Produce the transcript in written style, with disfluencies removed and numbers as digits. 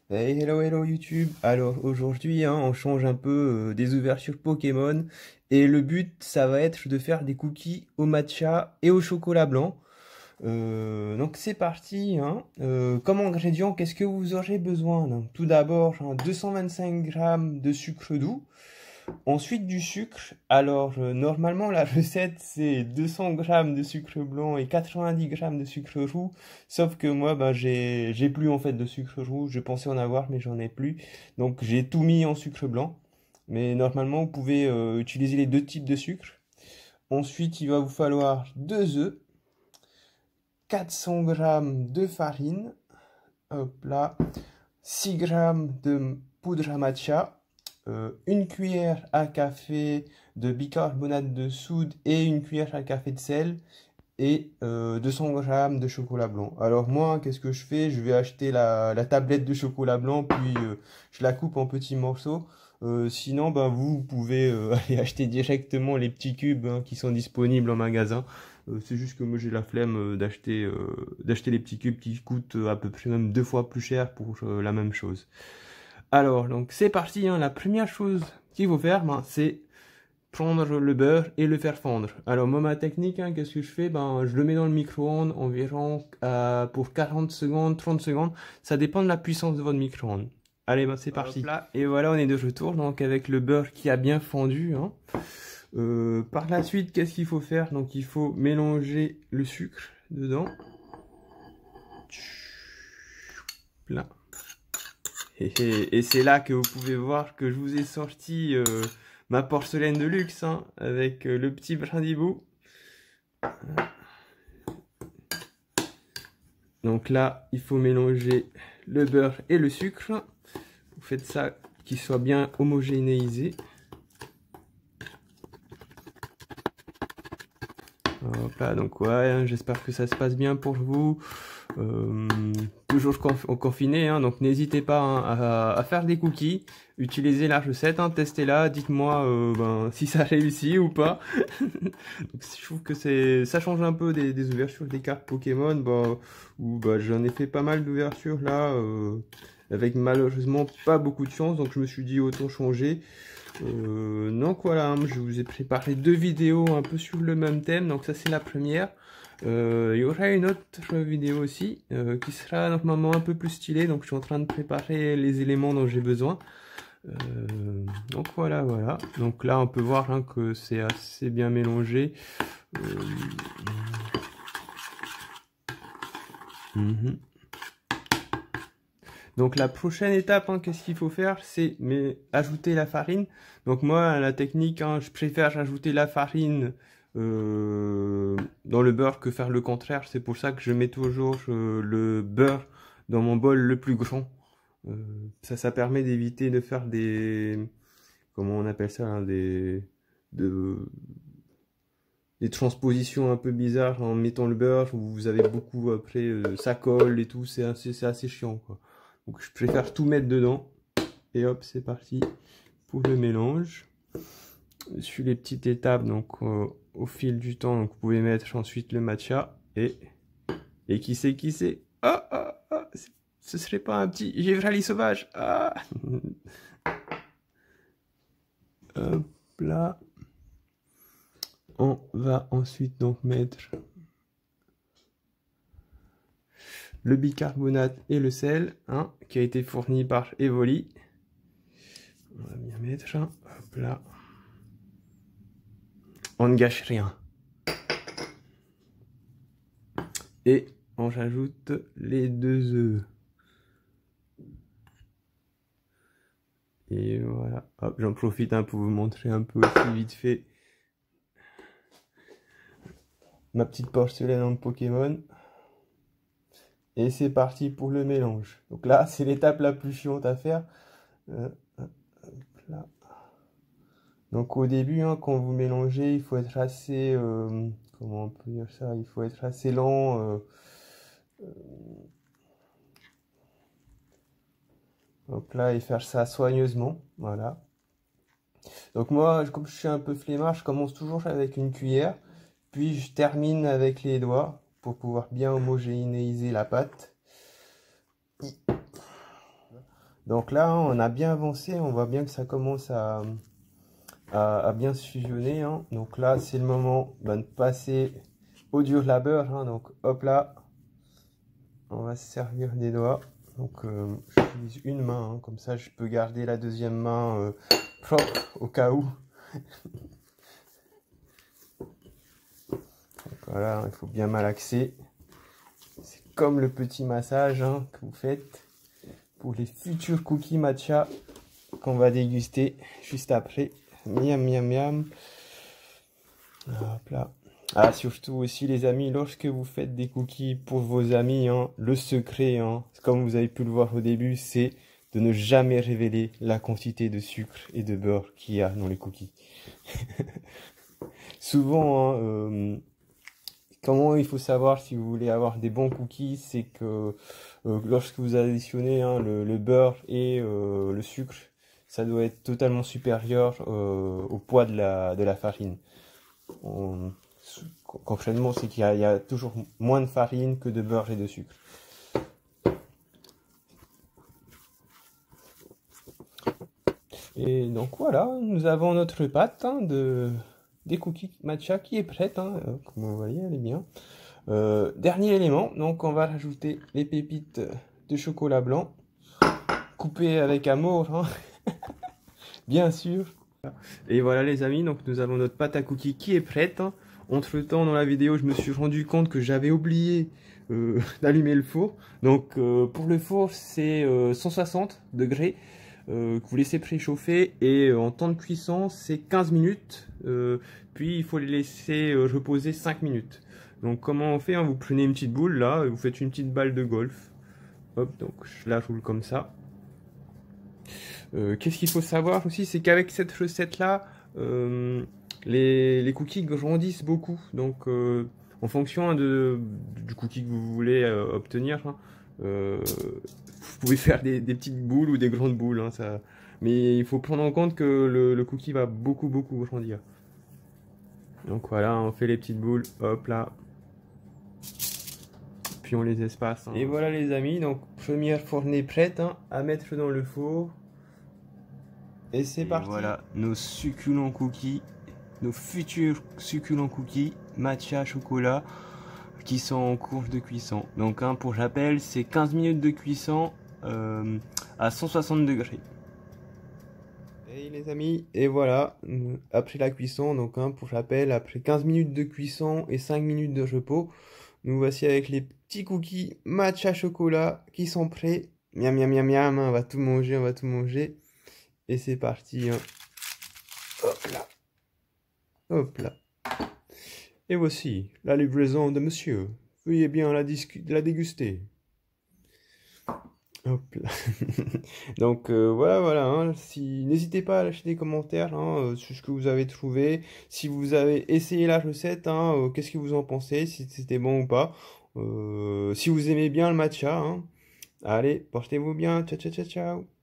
Hey, hello YouTube. Alors aujourd'hui, on change un peu des ouvertures Pokémon et le but, ça va être de faire des cookies au matcha et au chocolat blanc. Donc c'est parti, hein. Comme ingrédient, qu'est-ce que vous aurez besoin? Donc, tout d'abord, 225 grammes de sucre doux. Ensuite du sucre. Alors normalement la recette c'est 200 grammes de sucre blanc et 90 grammes de sucre roux. Sauf que moi ben, j'ai plus en fait de sucre roux. Je pensais en avoir mais j'en ai plus. Donc j'ai tout mis en sucre blanc. Mais normalement vous pouvez utiliser les deux types de sucre. Ensuite il va vous falloir 2 œufs, 400 grammes de farine. Hop là. 6 grammes de poudre à matcha, une cuillère à café de bicarbonate de soude et une cuillère à café de sel et 200 grammes de chocolat blanc. Alors moi, qu'est-ce que je fais? Je vais acheter la tablette de chocolat blanc, puis je la coupe en petits morceaux. Sinon, ben, vous pouvez aller acheter directement les petits cubes hein, qui sont disponibles en magasin. C'est juste que moi j'ai la flemme d'acheter les petits cubes qui coûtent à peu près même 2 fois plus cher pour la même chose. Alors, donc c'est parti, hein. La première chose qu'il faut faire, ben, c'est prendre le beurre et le faire fondre. Alors moi ma technique, hein, qu'est-ce que je fais? Ben, je le mets dans le micro-ondes environ pour 40 secondes, 30 secondes. Ça dépend de la puissance de votre micro-ondes. Allez, ben, c'est parti. Hop là. Et voilà, on est de retour donc avec le beurre qui a bien fondu. Hein. Par la suite, qu'est-ce qu'il faut faire? Donc il faut mélanger le sucre dedans. Là. Et c'est là que vous pouvez voir que je vous ai sorti ma porcelaine de luxe hein, avec le petit brindibou. Donc là, il faut mélanger le beurre et le sucre. Vous faites ça qu'il soit bien homogénéisé. Hop là, donc ouais, hein, j'espère que ça se passe bien pour vous. Toujours confiné, hein, donc n'hésitez pas hein, à faire des cookies, utilisez la recette, hein, testez-la, dites-moi ben, si ça réussit ou pas. Donc, je trouve que ça change un peu des ouvertures des cartes Pokémon, bah, où bah, j'en ai fait pas mal d'ouvertures là, avec malheureusement pas beaucoup de chance, donc je me suis dit autant changer. Donc voilà, je vous ai préparé 2 vidéos un peu sur le même thème, donc ça c'est la première. Il y aura une autre vidéo aussi qui sera normalement un peu plus stylée, donc je suis en train de préparer les éléments dont j'ai besoin. Donc voilà, voilà. Donc là on peut voir hein, que c'est assez bien mélangé. Donc la prochaine étape, hein, qu'est-ce qu'il faut faire? C'est ajouter la farine. Donc moi, la technique, hein, je préfère ajouter la farine dans le beurre que faire le contraire. C'est pour ça que je mets toujours le beurre dans mon bol le plus grand. Ça permet d'éviter de faire comment on appelle ça, hein, des transpositions un peu bizarres en mettant le beurre. Où vous avez beaucoup après, ça colle et tout. C'est assez chiant, quoi. Donc je préfère tout mettre dedans. Et hop, c'est parti pour le mélange. Sur les petites étapes, donc au fil du temps, donc, vous pouvez mettre ensuite le matcha. Et qui c'est? Ce serait pas un petit Gévrali sauvage? Ah hop là. On va ensuite donc mettre le bicarbonate et le sel, hein, qui a été fourni par Evoli. On va bien mettre, hein, hop là. On ne gâche rien. Et on rajoute les 2 œufs. Et voilà, hop, j'en profite hein, pour vous montrer un peu aussi vite fait ma petite porcelaine en Pokémon. Et c'est parti pour le mélange. Donc là, c'est l'étape la plus chiante à faire. Là. Donc au début, hein, quand vous mélangez, il faut être assez... comment on peut dire ça? Il faut être assez lent. Donc là, et faire ça soigneusement. Voilà. Donc moi, comme je suis un peu flemmard, je commence toujours avec une cuillère. Puis je termine avec les doigts pour pouvoir bien homogénéiser la pâte. Donc là, hein, on a bien avancé, on voit bien que ça commence à bien se fusionner, hein. Donc là, c'est le moment de passer au dur labeur, hein. Donc hop là, on va se servir des doigts. Donc j'utilise une main, hein. Comme ça je peux garder la deuxième main propre au cas où. Donc voilà, il faut bien malaxer. C'est comme le petit massage, hein, que vous faites pour les futurs cookies matcha qu'on va déguster juste après. Miam miam miam. Hop là. Ah, surtout aussi les amis, lorsque vous faites des cookies pour vos amis, hein, le secret, hein, comme vous avez pu le voir au début, c'est de ne jamais révéler la quantité de sucre et de beurre qu'il y a dans les cookies. Souvent, hein, comment il faut savoir si vous voulez avoir des bons cookies, c'est que lorsque vous additionnez, hein, le beurre et le sucre, ça doit être totalement supérieur au poids de la farine. Concrètement, c'est qu'il y a toujours moins de farine que de beurre et de sucre. Et donc voilà, nous avons notre pâte, hein, des cookies matcha qui est prête, hein, comme vous voyez, elle est bien. Dernier élément, donc on va rajouter les pépites de chocolat blanc, coupées avec amour, hein, bien sûr. Et voilà les amis, donc nous avons notre pâte à cookies qui est prête, hein. Entre temps dans la vidéo je me suis rendu compte que j'avais oublié d'allumer le four. Donc pour le four c'est 160 degrés que vous laissez préchauffer et en temps de cuisson c'est 15 minutes. Puis il faut les laisser reposer 5 minutes. Donc comment on fait, hein, vous prenez une petite boule là et vous faites une petite balle de golf. Hop, donc je la roule comme ça. Qu'est-ce qu'il faut savoir aussi, c'est qu'avec cette recette-là, les cookies grandissent beaucoup. Donc, en fonction, hein, du cookie que vous voulez obtenir, hein, vous pouvez faire des petites boules ou des grandes boules, hein, ça. Mais il faut prendre en compte que le cookie va beaucoup grandir. Donc voilà, on fait les petites boules, hop là. Puis on les espace, hein. Et voilà les amis, donc première fournée prête, hein, à mettre dans le four. Et c'est parti. Voilà nos succulents cookies, nos futurs succulents cookies matcha chocolat qui sont en cours de cuisson. Donc hein, pour rappel, c'est 15 minutes de cuisson à 160 degrés. Et les amis, et voilà, après la cuisson, donc hein, pour rappel, après 15 minutes de cuisson et 5 minutes de repos, nous voici avec les petits cookies matcha chocolat qui sont prêts. Miam miam miam miam, hein, on va tout manger, on va tout manger. Et c'est parti, hein. Hop là. Hop là. Et voici la livraison de monsieur. Veuillez bien la déguster. Hop là. Donc voilà, hein. N'hésitez pas à lâcher des commentaires, hein, sur ce que vous avez trouvé. Si vous avez essayé la recette, hein, qu'est-ce que vous en pensez, si c'était bon ou pas. Si vous aimez bien le matcha, hein. Allez, portez-vous bien. Ciao, ciao, ciao, ciao.